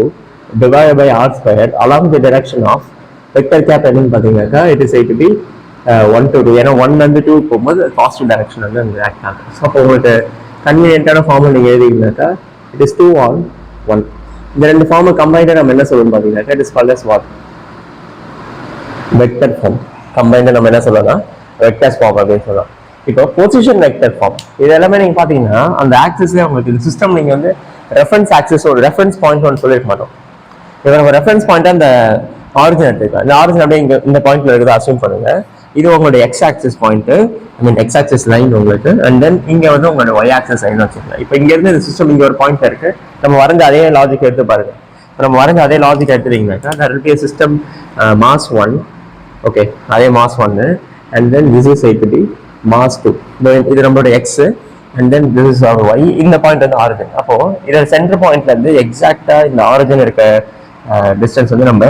divided by r square along the direction of vector cap என்னன்னு பார்த்தீங்கன்னாக்கா it is said to be 1 to 2. ஏன்னா 1 வந்து 2 போகும்போது positive direction வந்து அங்கே act ஆகும். So அப்போ உங்களுக்கு கன்வீனியன்டான ஃபார்மை நீங்கள் எழுதிங்கனாக்கா it is 2 on 1. இந்த ரெண்டு ஃபார்மை கம்பைண்டாக நம்ம என்ன சொல்லணும் பார்த்தீங்கன்னாக்கா it is called as what? Vector form. கம்பைண்டாக நம்ம என்ன சொல்லலாம்? வெக்டர்ஸ் ஃபார்ம் அப்படின்னு சொல்லலாம். இப்போ பொசிஷன் வெக்டர் ஃபார்ம் இது எல்லாமே நீங்க பாத்தீங்கன்னா அந்த ஆக்சிஸ்ல உங்களுக்கு இந்த சிஸ்டம் நீங்க வந்து ரெஃபரன்ஸ் ஆக்சிஸ் ஒரு ரெஃபரன்ஸ் பாயிண்ட் ஒன்று சொல்லிருக்க மாட்டோம். இப்போ நம்ம ரெஃபரன்ஸ் பாயிண்ட் அந்த ஆரிஜின் எடுத்துக்கலாம். இந்த ஆரிஜின் அப்படியே இந்த பாயிண்ட்ல இருக்குது அசியூம் பண்ணுங்க. இது உங்களோட எக்ஸ் ஆக்சிஸ் பாயிண்ட், ஐ மீன் எக்ஸ் ஆக்சிஸ் லைன் உங்களுக்கு, அண்ட் தென் இங்க வந்து உங்களோட ஒய் ஆக்சிஸ் லைன் வச்சுக்கலாம். இப்போ இங்க இருந்து இந்த சிஸ்டம் இங்க ஒரு பாயிண்ட் இருக்கு. நம்ம வரைஞ்ச அதே லாஜிக் எடுத்து பாருங்க. நம்ம வரைஞ்ச அதே லாஜிக் எடுத்துட்டீங்கன்னாக்கா there will be a system mass 1, okay, அதே mass 1, and then this is said to be mass 2. இது நம்மளோட x and then this is our y. இந்த பாயிண்ட் வந்து ஆரிஜின். அப்போ இதோட சென்டர் பாயிண்ட்ல இருந்து எக்ஸாக்டா இந்த ஆரிஜின் இருக்க டிஸ்டன்ஸ் வந்து நம்ம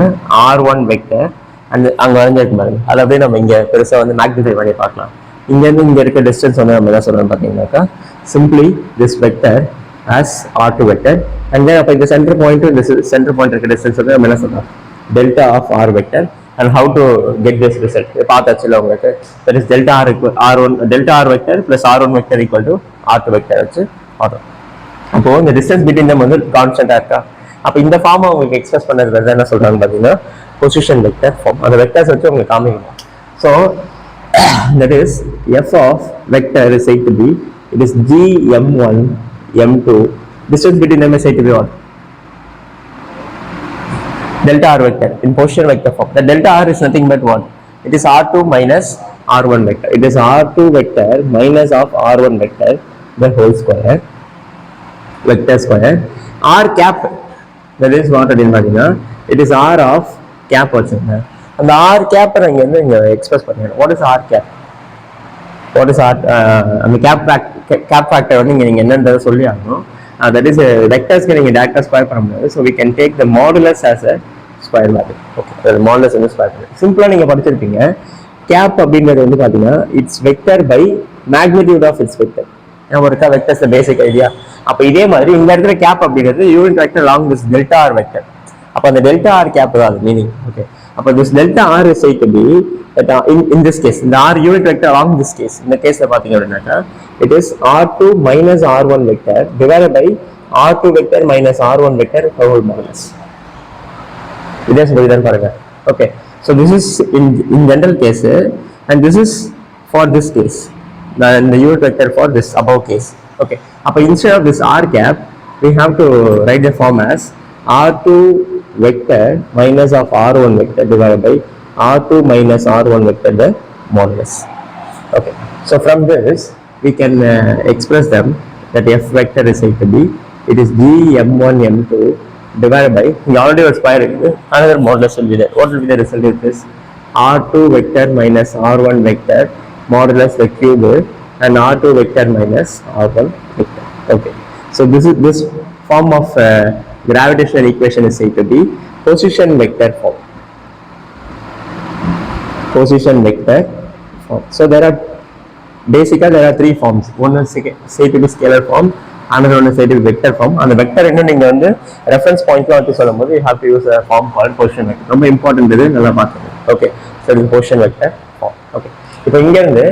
r1 வெக்டர் அண்ட் அங்க வரைஞ்சிருக்கு பாருங்க. அதை அப்படியே நம்ம இங்க பெருசா வந்து மேக்னிஃபை பண்ணி பார்க்கலாம். இங்க இருந்து இங்க இருக்க டிஸ்டன்ஸ் வந்து நம்ம என்ன சொல்றோம் பாத்தீங்கன்னாக்கா simply this vector as r2 vector and then அப்போ இந்த சென்டர் பாயிண்ட் இந்த சென்டர் பாயிண்ட் இருக்க டிஸ்டன்ஸ் வந்து நம்ம என்ன சொல்றோம் delta of r vector. And how to get this result? பார்த்தாச்சுல உங்களுக்கு that is delta r equal r1 delta r vector plus r1 vector equal to r2 vector வச்சு பார்த்தோம். அப்போ இந்த distance between them வந்து கான்ஸ்டன்டா இருக்கா? அப்போ இந்த ஃபார்மை உங்களுக்கு எக்ஸ்பிரஸ் பண்ணது என்ன சொல்றாங்க பார்த்தீங்கன்னா பொசிஷன் வெக்டர் ஃபார்ம். அந்த வெக்டர்ஸ் வச்சு உங்களுக்கு காமிக்கணும். So that is f of vector is said to be it is g m1 m2 distance between them is said to be what? Delta r vector in position vector form. The delta r is nothing but what? It is r2 minus r1 vector. It is r2 vector minus of r1 vector the whole square vector square. R cap that is what in Madina. It is r of cap வச்சுங்க. அந்த r cap இங்க வந்து இங்க express பண்ணிடணும். What is r cap? What is r அந்த cap factor வந்து நீங்க என்னன்றதை சொல்லி ஆகணும். That is vectors நீங்க டைரக்டா ஸ்கொயர் பண்ண முடியாது. So we can take the modulus as a square metric. Okay, modulus வந்து ஸ்கொயர் மேட்ரிக் சிம்பிளா நீங்க படிச்சிருப்பீங்க. கேப் அப்படிங்கிறது வந்து பாத்தீங்கன்னா its vector by magnitude of its vector. நம்ம இருக்கா வெக்டர்ஸ் பேசிக் ஐடியா. அப்ப இதே மாதிரி இந்த இடத்துல கேப் அப்படிங்கிறது unit vector along this delta r vector. அப்ப அந்த delta r கேப் தான் மீனிங். ஓகே, அப்ப this delta r is said to be that in this case இந்த r unit vector along this case இந்த கேஸ்ல பாத்தீங்க அப்படின்னாக்கா it is r2 minus r1 vector divided by r2 vector minus r1 vector whole modulus. இதே சொல்லிதான் பாருங்க. Okay, so this is in general case and this is for this case the unit vector for this above case. Okay, அப்ப instead of this r cap we have to write the form as r2 vector minus of r1 vector divided by r2 minus r1 vector the modulus. Okay, so from this we can express them that f vector is said to be it is g m1 m2 divided by already a square another modulus will be there. What will be the result of this? r2 vector minus r1 vector modulus the cube and r2 vector minus r1 vector. Okay, so this form of gravitational equation is said to be position vector form. Position vector form. So basically there are three forms. One is said to be scalar form, another one is said to be vector form. And the vector என்ன நீங்க வந்து reference point ல வந்து சொல்லும்போது you have to use a form called position vector. ரொம்ப important இது, நல்லா பார்த்துக்கோங்க. Okay, so this is position vector form. Okay, இப்போ இங்க இருந்து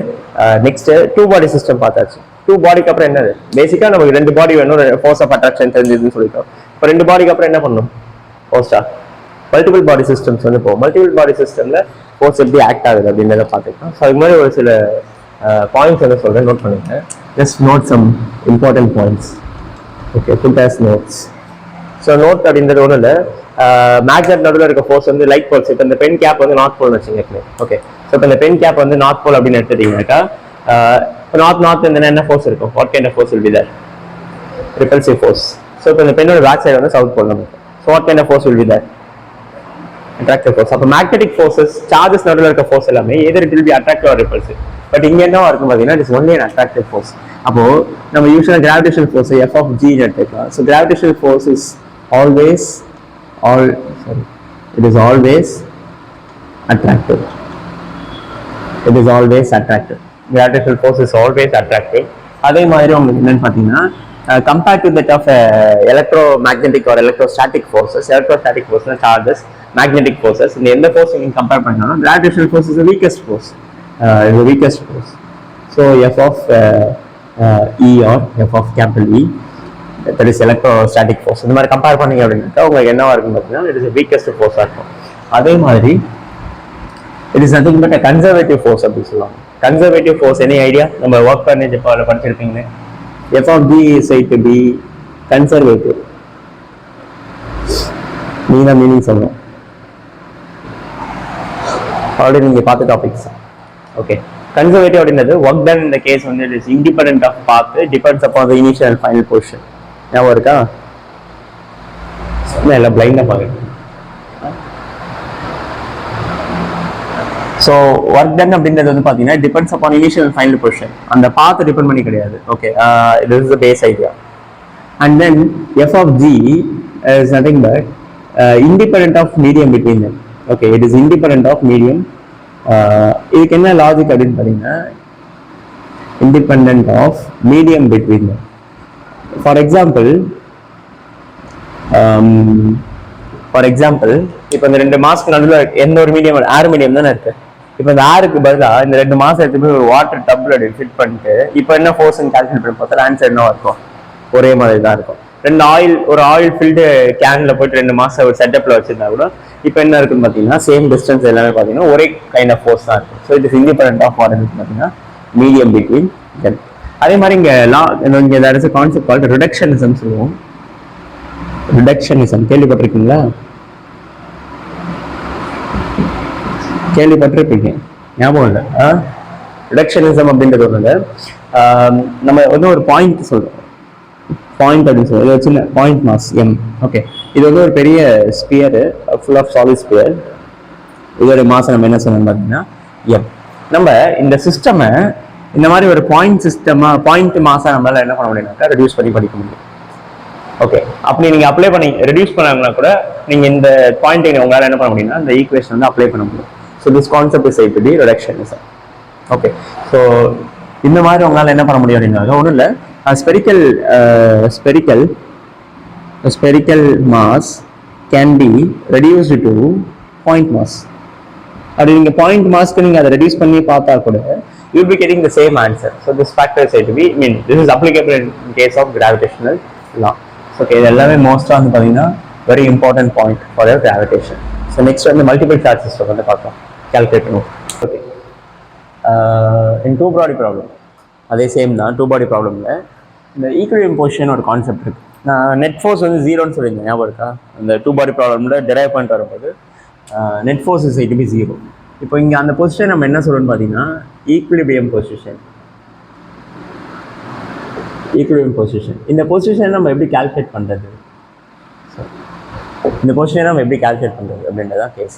நெக்ஸ்ட் டூ பாடி சிஸ்டம் பார்த்தாச்சு. டூ பாடிக்கு அப்புறம் என்னது? பேசிக்கா நமக்கு ரெண்டு பாடி வேணும், ஃபோர்ஸ் ஆஃப் அட்ராக்ஷன் தெரிஞ்சதுன்னு சொல்லிட்டோம். இப்போ ரெண்டு பாடிக்கு அப்புறம் என்ன பண்ணணும்? ஃபோர்ஸா மல்டிபிள் பாடி சிஸ்டம்ஸ் வந்து போகும். மல்டிபிள் பாடி சிஸ்டம்ல ஃபோர்ஸ் எப்படி ஆக்ட் ஆகுது அப்படின்றத பார்த்துக்கலாம். ஸோ அது மாதிரி ஒரு சில பாயிண்ட்ஸ் வந்து சொல்றேன், நோட் பண்ணுங்க. Just note some important points. Okay, put as notes. So note அப்படின்றது ஒன்றும் இல்லை, மேக்னெட் நடுவில் இருக்க ஃபோர்ஸ் வந்து லைட் போல்ஸ். இப்போ இந்த பென் கேப் வந்து நார்த் போல் வச்சுங்க. ஓகே, ஸோ இப்போ இந்த பென் கேப் வந்து நார்த் போல் அப்படின்னு எடுத்துட்டீங்கன்னாக்கா இப்போ நார்த் இந்த என்ன ஃபோர்ஸ் இருக்கும்? What kind of force will be there? Repulsive force. So இப்போ இந்த பென்னோட பேக் சைடு வந்து சவுத் போல் நமக்கு. So what kind of force will be there? Attractive force. அப்போ மேக்னெட்டிக் ஃபோர்ஸஸ் சார்ஜஸ் நடுவில் இருக்க ஃபோர்ஸ் எல்லாமே either it will be attractive R repulsive. But இங்க என்ன இருக்கும் பார்த்தீங்கன்னா it's only an attractive force. அப்போ நம்ம usually gravitational force F of G எடுத்துக்கலாம். So gravitational force is always it is always attractive. It is always attractive. Gravitational force is always attractive. அதே மாதிரி உங்களுக்கு என்னன்னு பார்த்தீங்கன்னா compared to that of electromagnetic or electrostatic forces, electrostatic forces charges, magnetic forces, இந்த எந்த force நீங்க compare பண்ணாலும் gravitational force is the weakest force. Is the weakest force. So f of E or f of capital E, that is electrostatic force. இந்த மாதிரி compare பண்ணீங்க அப்படின்னா உங்களுக்கு என்னவா இருக்கும் பார்த்தீங்கன்னா it is the weakest force இருக்கும். அதே மாதிரி it is nothing but a conservative force அப்படி சொல்லுவாங்க. Conservative force, any idea? நம்ம ஒர்க் பண்ணி ஜப்பால படிச்சிருப்பீங்க. f of g is said to be conservative. நீங்க மீனிங் சொல்லணும். ஆல்ரெடி நீங்க பார்த்த டாபிக்ஸ். ஓகே, கன்சர்வேட்டிவ் அப்படின்றது ஒர்க் டன் இந்த கேஸ் வந்து it is independent of path, depends upon the initial and final position. ஞாபகம் இருக்கா? எல்லாம் பிளைண்டா பாக்குறேன். ஸோ ஒர்க் டன் அப்படின்றது வந்து பார்த்தீங்கன்னா depends upon initial and final position. அந்த பாத்தை டிபெண்ட் பண்ணி கிடையாது. Okay, this is the base idea. And then F of G is nothing but independent of medium between them. Okay, it is independent of medium. இதுக்கு என்ன logic அப்படின்னு பார்த்தீங்கன்னா independent of medium between them. For example இப்போ இந்த ரெண்டு mask நடுவில் எந்த ஒரு மீடியம் ஏர் மீடியம் தானே இருக்கு. இப்போ இந்த ஏருக்கு பதிலாக இந்த ரெண்டு மாசம் எடுத்து போய் ஒரு வாட்டர் டப்ல ஃபிட் பண்ணிட்டு இப்போ என்ன ஃபோர்ஸ்ன்னு கால்குலேட் பண்ணி பார்த்தா ஆன்சர் என்ன இருக்கும்? ஒரே மாதிரி தான் இருக்கும். ஒரு ஆயில் ஃபில்டு கேன்ல போயிட்டு 2 மாசம் ஒரு செட்டப்ல வச்சிருந்தா கூட இப்போ என்ன இருக்குன்னு பார்த்தீங்கன்னா சேம் டிஸ்டன்ஸ் எல்லாமே பார்த்தீங்கன்னா ஒரே கைண்ட் ஆஃப் ஃபோர்ஸ் தான் இருக்கும். So it is independent of what பார்த்தீங்கன்னா மீடியம் பிட்வீன் தெம். அதே மாதிரி இங்கே there is a concept called reductionism சொல்லுவோம். ரிடக்ஷனிசம் கேள்விப்பட்டிருக்கீங்களா? கேள்விப்பட்டிருப்பீங்க, ஞாபகம் இல்லை. ரிடக்ஷனிசம் அப்படின்றது ஒன்று நம்ம வந்து ஒரு பாயிண்ட் சொல்றோம். பாயிண்ட் அப்படின்னு சொல்லுவோம். இது சின்ன பாயிண்ட் மாஸ் எம். ஓகே, இது வந்து ஒரு பெரிய sphere, full of solid sphere. இதோட மாசம் நம்ம என்ன சொல்லணும் பார்த்தீங்கன்னா எம். நம்ம இந்த சிஸ்டமை இந்த மாதிரி ஒரு பாயிண்ட் மாசம் நம்மளால என்ன பண்ண முடியும்னாக்கா ரெடியூஸ் பண்ணி படிக்க முடியும். ஓகே, அப்படி நீங்க அப்ளை பண்ணி ரெடியூஸ் பண்ணாங்கன்னா கூட நீங்க இந்த பாயிண்ட் உங்களால என்ன பண்ண முடியும்னா இந்த ஈக்குவேஷன் வந்து அப்ளை பண்ண முடியும். So this concept is said to be reductionism. Okay, so இந்த மாதிரி உங்களால் என்ன பண்ண முடியும் அப்படின்னா ஒன்றும் இல்லை, spherical mass can be reduced to point mass. அப்படி நீங்கள் பாயிண்ட் மாஸ்க்கு நீங்கள் அதை ரெடியூஸ் பண்ணி பார்த்தா கூட you will be getting the same answer. So this factor said to be, this is applicable in case of gravitational law. Okay, இது எல்லாமே மோஸ்ட்டாக வந்து பார்த்தீங்கன்னா very important point for your gravitation. So next வந்து multiple charge system வந்து பார்க்கலாம், calculate பண்ணுவோம். Okay, in two body problem அதே சேம் தான். டூ பாடி ப்ராப்ளமில் இந்த ஈக்குவலிபிரியம் பொசிஷன் ஒரு கான்செப்ட் இருக்குது. நான் நெட் ஃபோர்ஸ் வந்து 0ன்னு சொல்லியிருந்தேன், ஞாபகம் இருக்கா? அந்த டூ பாடி ப்ராப்ளமில் டெரைவ் பண்ணிட்டு வரும்போது net force is said to be 0. இப்போ இங்கே அந்த பொசிஷன் நம்ம என்ன சொல்லணும்னு பார்த்தீங்கன்னா ஈக்குவலிபிரியம் பொசிஷன். இந்த பொசிஷன் நம்ம எப்படி கால்குலேட் பண்ணுறது? இந்த பொசிஷனை நம்ம எப்படி கால்குலேட் பண்ணுறது அப்படின்றதான் case.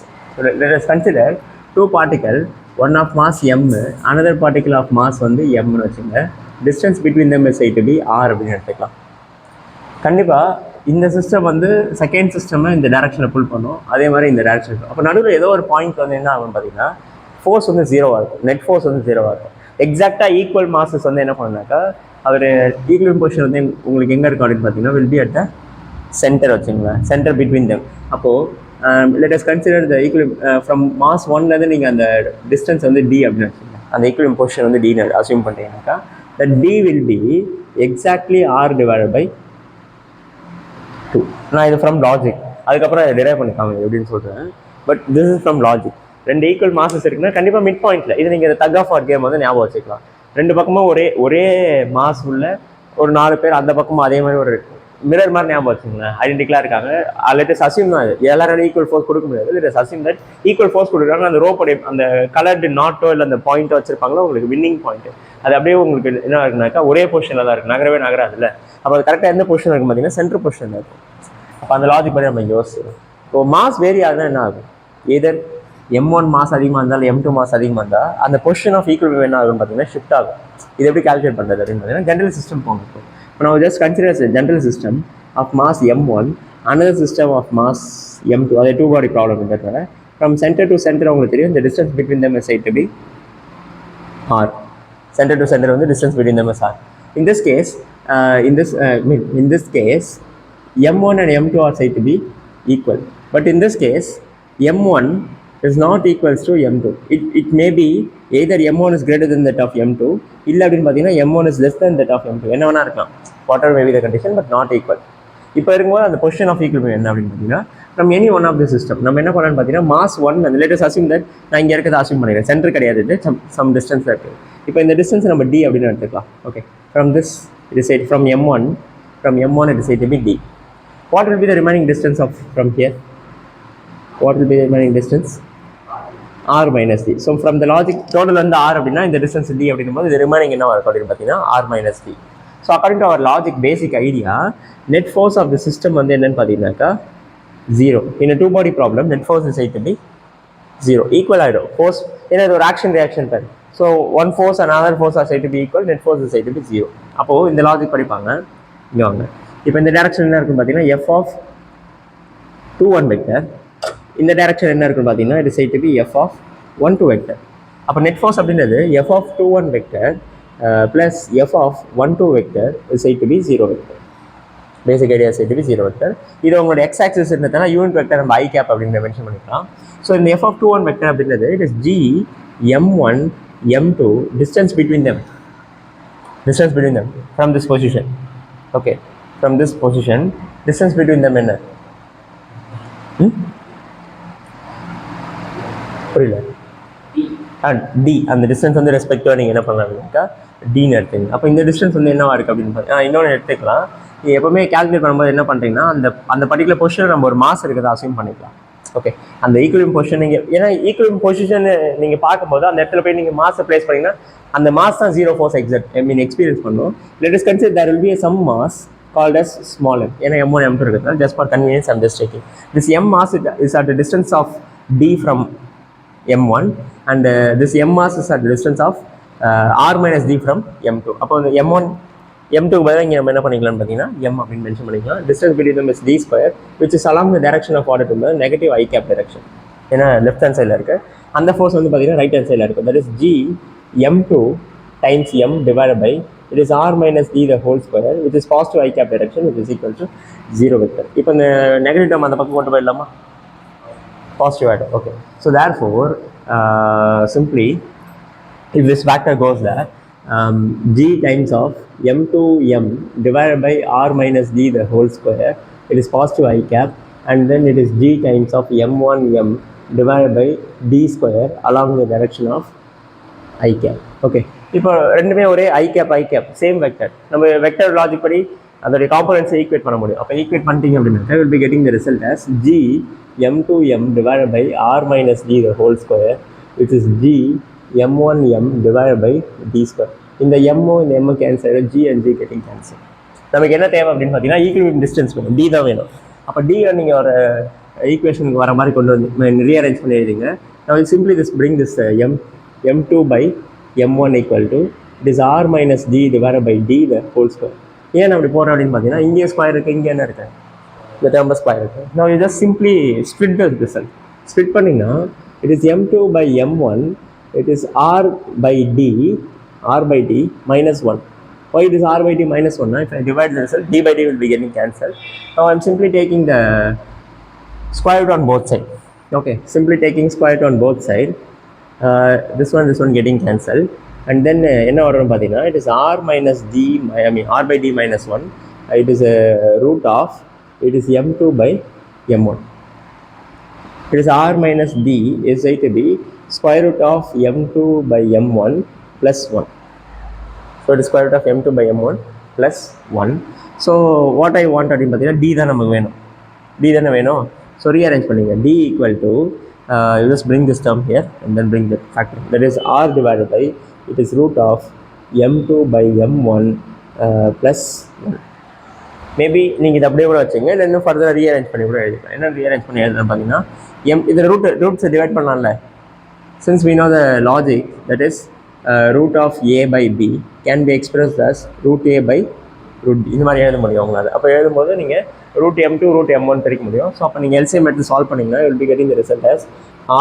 let us consider two particle, one of mass m, another particle of mass வந்து m ன்னு வச்சுங்க. distance between them is said to be r அப்படின்னு எடுத்துக்கலாம். கண்டிப்பாக இந்த சிஸ்டம் வந்து செகண்ட் சிஸ்டமை இந்த டைரக்ஷனை புல் பண்ணும், அதே மாதிரி இந்த டைரக்ஷன். அப்போ நடுவில் ஏதோ ஒரு பாயிண்ட் வந்து என்ன ஆகும் பார்த்தீங்கன்னா ஃபோர்ஸ் வந்து 0வாக இருக்கும், நெட் ஃபோர்ஸ் வந்து 0வாக இருக்கும். எக்ஸாக்டாக ஈக்குவல் மாசஸ் வந்து என்ன பண்ணுனாக்கா அவர் ஈக்குவலிபிரியம் பொசிஷன் வந்து உங்களுக்கு எங்கே இருக்கும் அப்படின்னு பார்த்தீங்கன்னா will be at the centre வச்சுங்களேன், சென்டர் பிட்வீன் தெம். அப்போது let us consider the equilibrium from mass 1லேருந்து நீங்கள் அந்த டிஸ்டன்ஸ் வந்து d அப்படின்னு வச்சுக்கோங்க. அந்த ஈக்குவலிபிரியம் பொசிஷன் வந்து d அசியூம் பண்ணுறீங்கன்னாக்கா that d will be exactly r divided by 2. நான் இது ஃப்ரம் லாஜிக், அதுக்கப்புறம் டிரைவ் பண்ணிக்காம எப்படின்னு சொல்கிறேன். But this is from logic. ரெண்டு ஈக்குவல் மாசஸ் இருக்குன்னா கண்டிப்பாக மிட் பாயிண்ட்டில் இது நீங்கள் தக் ஆஃப் ஆர் கேம் வந்து ஞாபகம் வச்சுக்கலாம். ரெண்டு பக்கமும் ஒரே மாஸ் உள்ள ஒரு 4 பேர், அந்த பக்கமும் அதே மாதிரி ஒரு மிரர் மாதிரி ஞாபகம் வச்சுங்களேன், ஐடென்டிக்கலாக இருக்காங்க. லெட்டஸ் அசியூம் தான், எல்லாரும் ஈக்குவல் ஃபோர்ஸ் கொடுக்க முடியாது. Lettuce assume that equal force கொடுக்குறாங்க. அந்த ரோப்போட அந்த கலர்டு நாட்டோ இல்லை அந்த பாயிண்ட்டோ வச்சிருப்பாங்களோ உங்களுக்கு வின்னிங் பாயிண்ட். அது அப்படியே உங்களுக்கு என்ன இருக்குனாக்கா ஒரே பொசிஷனில் தான் இருக்குது, நகராதுல்ல. அப்போ அது கரெக்டாக எந்த பொசிஷன் இருக்கும் பார்த்தீங்கன்னா சென்ட்ரல் பொசிஷன் இருக்கும். அப்போ அந்த லாஜிக் படி நம்ம யோசிச்சு இப்போ மாஸ் வேரி ஆகுதுன்னா என்ன ஆகும்? எதர் M1 மாஸ் அதிகமாக இருந்தால் M2 மாஸ் அதிகமாக இருந்தால் அந்த பொசிஷன் ஆஃப் ஈக்குவல் என்ன ஆகும்னு பார்த்தீங்கன்னா ஷிஃப்ட் ஆகும். இது எப்படி கால்குலேட் பண்ணுறது அப்படின்னு பார்த்தீங்கன்னா ஜென்ரல் சிஸ்டம் போங்க. இப்போ நான் just considers general system of mass M1 another system of mass M2, அது டூ பாடி ப்ராப்ளம் இருக்கிறதுனால ஃப்ரம் சென்டர் டு சென்டர் உங்களுக்கு தெரியும் இந்த distance between them is said to be R. Center to center வந்து distance between them is R. In this case, M1 and M2 are said to be equal. But in this case, M1 is not equals to M2. It may be either M1 is greater than that of M2, இல்லை அப்படின்னு பார்த்தீங்கன்னா M1 is less than that of M2. என்ன வேணா இருக்கலாம். Whatever may be the condition, but not equal. இப்போ இருக்கும்போது அந்த position of equal என்ன அப்படின்னு பார்த்தீங்கன்னா நம்ம any one of the system நம்ம என்ன பண்ணலாம்னு பார்த்தீங்கன்னா மாஸ் ஒன் அந்த லேட்டஸ்ட் அசியூம் தட் நான் இங்கே இருக்கிறத அசியூம் பண்ணிடுறேன். சென்டர் கிடையாது, சம் டிஸ்டன்ஸில் இருக்குது. இப்போ இந்த டிஸ்டன்ஸ் நம்ம D அப்படின்னு எடுத்துக்கலாம். Okay, from this it is from M1 it is said to be D. What will be the remaining distance of from here? What will be the remaining distance? R minus D. So from the logic total வந்து R அப்படின்னா இந்த distance D அப்படிங்கும்போது இது remaining என்ன வரும் அப்படின்னு பார்த்தீங்கன்னா R minus D. So according to our logic basic idea, net force of the system வந்து என்னன்னு பார்த்தீங்கன்னாக்கா 0. In a two body problem, net force is said to be 0. Equal ஆகிடும் force, ஏன்னா இது ஒரு ஆக்ஷன் ரியாக்ஷன் பேர். So one force and other fours are said to be equal, net force is said to be 0. அப்போது இந்த logic படிப்பாங்க இங்கே வாங்க. இப்போ இந்த டேரக்ஷன் என்ன இருக்குன்னு பார்த்தீங்கன்னா f of 2 1 வெக்டர், இந்த டேரக்ஷன் என்ன இருக்குன்னு பார்த்தீங்கன்னா it is said to be f of 1 2 vector. அப்போ நெட் ஃபோர்ஸ் அப்படின்றது f of 2 1 vector plus f of 1 2 vector is said to be 0 vector. Basic idea said to be 0 vector. இது உங்களோட X axis இருந்ததுனா unit vector நம்ம ஐ gap அப்படின்னு mention பண்ணிக்கலாம். So இந்த f of 2 1 vector அப்படின்றது it is g m1 m2 distance between them from this position. Okay, from this position distance between them என்ன புரியல? D அந்த டிஸ்டன்ஸ் வந்து ரெஸ்பெக்டிவாக நீங்கள் என்ன பண்ணலாம்னாக்கா Dன்னு எடுத்துங்க. அப்போ இந்த டிஸ்டன்ஸ் வந்து என்னவா இருக்குது அப்படின்னு பார்த்தீங்கன்னா இன்னொன்று எடுத்துக்கலாம். நீங்கள் எப்போவுமே கால்குலேட் பண்ணும்போது என்ன பண்ணுறீங்கன்னா அந்த பர்டிகுலர் பொசிஷன் நம்ம ஒரு மாஸ் இருக்கிறத அசியூம் பண்ணிக்கலாம். ஓகே, அந்த ஈக்குவலியம் பொசிஷன் நீங்கள் ஏன்னா ஈக்குவலியம் பொசிஷன் நீங்கள் பார்க்கும்போது அந்த இடத்துல போய் நீங்கள் மாஸை பிளேஸ் பண்ணிங்கன்னா அந்த மாஸ் தான் 0 ஃபோர்ஸ் எக்ஸ்பீரியன்ஸ் பண்ணும். Let is consider there will be some mass called as small m, ஏன்னா M1 M2 இருக்கிறதுனால just for convenience I'm just taking this m mass is at the distance of D from M1 and this m mass is at the distance of R minus D from M2. அப்போ இந்த M1 M2 பதிலாக இங்கே நம்ம என்ன பண்ணிக்கலாம்னு பார்த்தீங்கன்னா M அப்படின்னு mention பண்ணிக்கலாம். distance between them is D square which is along the direction of order to the negative I cap direction, ஏன்னா லெஃப்ட் ஹேண்ட் சைடில் இருக்குது. அந்த ஃபோர்ஸ் வந்து பார்த்தீங்கன்னா ரைட் ஹேண்ட் சைடில் இருக்குது. that is G M2 times M divided by it is R minus D the whole square which is positive I cap direction which is equal to 0 vector. இப்போ இந்த negative term அந்த பக்கம் கொண்டு போயிடலாமா? Positive ஆகிடும். Okay, so therefore simply if this vector goes there G times of M2M divided by R minus D the whole square, it is positive I cap and then it is G times of M1M divided by D square along the direction of I cap. Okay, இப்போ ரெண்டுமே ஒரே ஐ gap same vector. நம்ம vector logic படி அதோடைய காம்போனன்ட்ஸை equate பண்ண முடியும். அப்போ equate பண்ணிட்டீங்க அப்படின்னா will be getting the result as G M2M divided by R minus D the whole square which is G M1M divided by D square. இந்த M இந்த M cancel, G and G getting cancel. நமக்கு என்ன தேவை அப்படின்னு பார்த்தீங்கன்னா equilibrium distance வேணும், D தான் வேணும். அப்போ D நீங்கள் ஒரு ஈக்குவேஷனுக்கு வர மாதிரி கொண்டு வந்து ரீஅரேஞ்ச் பண்ணி எழுதிங்க. Now simply this bring this M2 by M1 equal to it is R minus D divided by D the whole square. ஏன் அப்படி போகிறோம் அப்படின்னு பார்த்தீங்கன்னா இங்கே ஸ்கொயர் இருக்குது, இங்கே என்ன இருக்குது, இந்த டேர்ம் ஸ்கொயர் இருக்குது. நான் இது just simply split the result. Split பண்ணிங்கன்னா it is M2 by M1 it is R by D minus 1. Why it is R by D minus 1? If I divide the result, D by D will be getting cancelled. Now I am simply taking the square root on both sides. Okay, simply taking square root on both sides. This one getting cancelled and then என்ன வரும்னு பார்த்தீங்கன்னா it is R minus D R by D minus 1 it is a root of it is M2 by M1. It is R minus D is said to be square root of M2 by M1 plus 1. So it is square root of M2 by M1 plus 1. So what I want அப்படின்னு பார்த்தீங்கன்னா D தான் நமக்கு வேணும், D தானே வேணும். So rearrange பண்ணிங்க. D equal to you just bring this term here and then bring the factor, that is R divided by it is root of M2 by M1 plus 1. Maybe நீங்கள் இதை அப்படியே கூட வச்சுங்க, இல்லை இன்னும் ஃபர்தர் ரீஅரேஞ்ச் பண்ணி கூட எழுதிக்கலாம். என்ன ரீஅரேஞ்ச் பண்ணி எழுதுறேன் பார்த்தீங்கன்னா, இதில் ரூட்ஸை டிவைட் பண்ணலாம்ல. Since we know the logic, that is root of a by b can be expressed as root a by root b. இந்த மாதிரி எழுத முடியும் உங்களால். அப்போ எழுதும்போது நீங்கள் root m2 root m1 பிரிக்க முடியும். ஸோ அப்போ நீங்கள் LCM எடுத்து சால்வ் பண்ணிங்கன்னா you will be getting the result as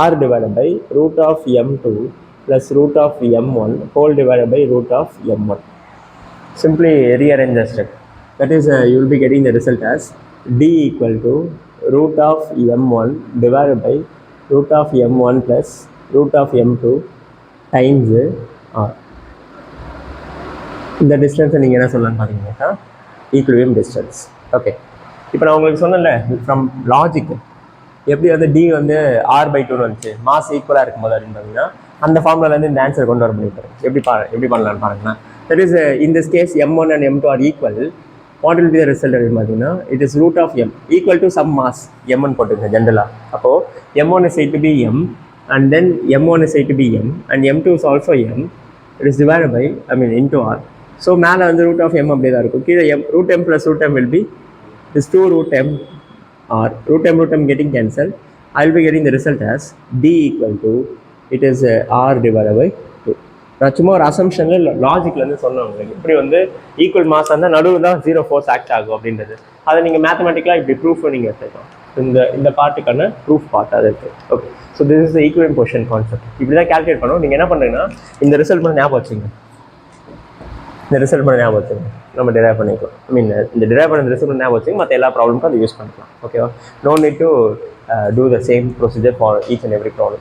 r divided by root of m2 plus root of m1 whole divided by root of m1. Simply rearrange the step. That is you will be getting the result as d equal to root of m1 divided by root of m1 plus root of m2 times r. இந்த டிஸ்டன்ஸை நீங்கள் என்ன சொல்லலாம்னு பார்த்தீங்கன்னாக்கா equilibrium distance. Okay, இப்போ நான் உங்களுக்கு சொன்னேன்ல from logic எப்படி வந்து டி வந்து ஆர் பை 2 வந்துச்சு மாஸ் ஈக்குவலாக இருக்கும்போது அப்படின்னு பார்த்தீங்கன்னா அந்த ஃபார்முலாலேருந்து இந்த ஆன்சர் கொண்டு வர முடியும். எப்படி பண்ணலான்னு பாருங்கன்னா, that is in this case m1 and m2 are equal. What will be the result அப்படின்னு பார்த்தீங்கன்னா it is root of m equal to sum mass m1 போட்டுருங்க ஜென்ரலாக. அப்போது m1 is said to be m and then m1 is said to be m and m2 is also m. It is divided by into r. So மேலே வந்து root of m அப்படியே தான் இருக்கும். கீழே root m plus root m will be this 2 root m r. Root m getting cancelled. I will be getting the result as d equal to it is r divided by 2. நான் சும்மா ஒரு அசம்ஷனில் லாஜிக்லேருந்து சொன்னேன் உங்களுக்கு. இப்படி வந்து ஈக்குவல் மாஸ் இருந்தால் நடுவில் தான் 0 ஃபோர்ஸ் ஆக்ட் ஆகும் அப்படின்றது. அதை நீங்கள் மேத்தமெட்டிக்கலாக இப்படி ப்ரூஃப் நீங்கள் எடுத்துக்கலாம். இந்த பார்ட்டுக்கான ப்ரூஃப் பார்ட் அது இருக்குது. Okay, so this is the equilibrium position concept. இப்படி தான் கால்குலேட் பண்ணுவோம். நீங்கள் என்ன பண்ணுறீங்கன்னா இந்த ரிசல்ட் பண்ண ஞாபகம் வச்சுங்க. இந்த ரிசல்ட் பண்ண ஞாபகம் வச்சுங்க, நம்ம டிரைவ் பண்ணிக்கலாம். இந்த டிரைவ் பண்ண ரிசல்ட் பண்ண ஞாபகம் வச்சுங்க, மற்ற எல்லா ப்ராப்ளமுக்கும் அதை யூஸ் பண்ணிக்கலாம். ஓகேவா? No need to do the same procedure for each and every problem.